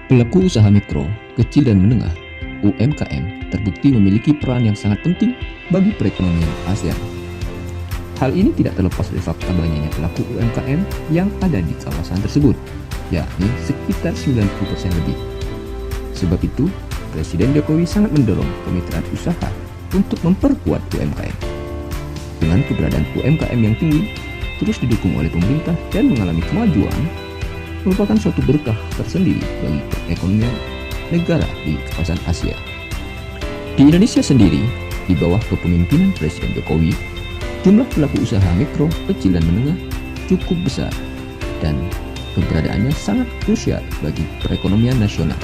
Pelaku usaha mikro, kecil dan menengah (UMKM) terbukti memiliki peran yang sangat penting bagi perekonomian ASEAN. Hal ini tidak terlepas dari fakta banyaknya pelaku UMKM yang ada di kawasan tersebut, yakni sekitar 90% lebih. Sebab itu, Presiden Jokowi sangat mendorong kemitraan usaha untuk memperkuat UMKM. Dengan keberadaan UMKM yang tinggi, terus didukung oleh pemerintah dan mengalami kemajuan, merupakan suatu berkah tersendiri bagi perekonomian negara di kawasan Asia. Di Indonesia sendiri, di bawah kepemimpinan Presiden Jokowi, jumlah pelaku usaha mikro, kecil dan menengah cukup besar dan keberadaannya sangat krusial bagi perekonomian nasional.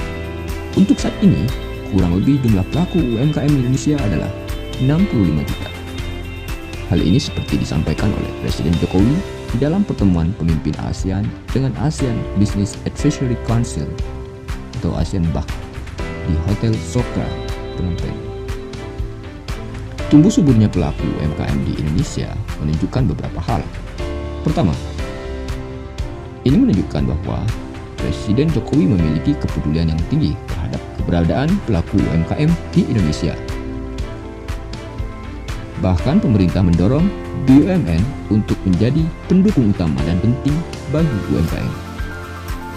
Untuk saat ini, kurang lebih jumlah pelaku UMKM di Indonesia adalah 65 juta. Hal ini seperti disampaikan oleh Presiden Jokowi di dalam pertemuan pemimpin ASEAN dengan ASEAN Business Advisory Council atau ASEAN BAC di Hotel Sokra, Phnom Penh. Tumbuh suburnya pelaku UMKM di Indonesia menunjukkan beberapa hal. Pertama, ini menunjukkan bahwa Presiden Jokowi memiliki kepedulian yang tinggi terhadap keberadaan pelaku UMKM di Indonesia. Bahkan pemerintah mendorong BUMN untuk menjadi pendukung utama dan penting bagi UMKM.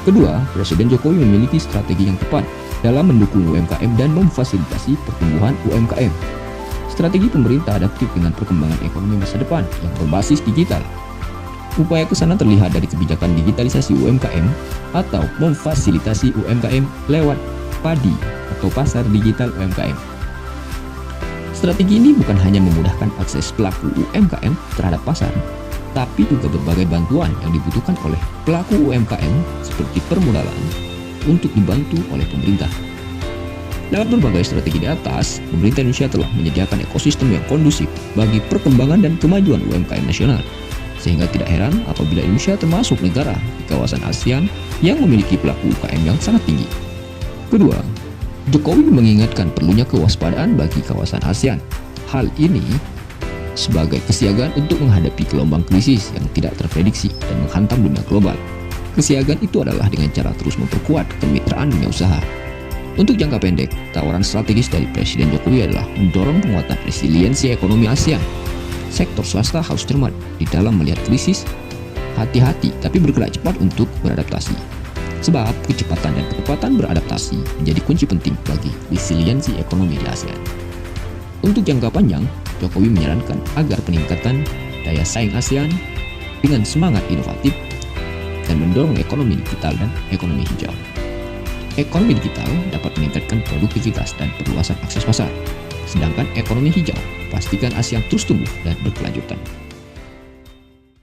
Kedua, Presiden Jokowi memiliki strategi yang tepat dalam mendukung UMKM dan memfasilitasi pertumbuhan UMKM. Strategi pemerintah adaptif dengan perkembangan ekonomi masa depan yang berbasis digital. Upaya ke sana terlihat dari kebijakan digitalisasi UMKM atau memfasilitasi UMKM lewat PADI atau Pasar Digital UMKM. Strategi ini bukan hanya memudahkan akses pelaku UMKM terhadap pasar, tapi juga berbagai bantuan yang dibutuhkan oleh pelaku UMKM seperti permodalan untuk dibantu oleh pemerintah. Lewat berbagai strategi di atas, pemerintah Indonesia telah menyediakan ekosistem yang kondusif bagi perkembangan dan kemajuan UMKM nasional, sehingga tidak heran apabila Indonesia termasuk negara di kawasan ASEAN yang memiliki pelaku UMKM yang sangat tinggi. Kedua, Jokowi mengingatkan perlunya kewaspadaan bagi kawasan ASEAN. Hal ini sebagai kesiagaan untuk menghadapi gelombang krisis yang tidak terprediksi dan menghantam dunia global. Kesiagaan itu adalah dengan cara terus memperkuat kemitraan dunia usaha. Untuk jangka pendek, tawaran strategis dari Presiden Jokowi adalah mendorong penguatan resiliensi ekonomi ASEAN. Sektor swasta harus cermat di dalam melihat krisis, hati-hati tapi bergerak cepat untuk beradaptasi. Sebab kecepatan dan ketepatan beradaptasi menjadi kunci penting bagi resiliensi ekonomi di ASEAN. Untuk jangka panjang, Jokowi menyarankan agar peningkatan daya saing ASEAN dengan semangat inovatif dan mendorong ekonomi digital dan ekonomi hijau. Ekonomi digital dapat meningkatkan produktivitas dan perluasan akses pasar, sedangkan ekonomi hijau pastikan ASEAN terus tumbuh dan berkelanjutan.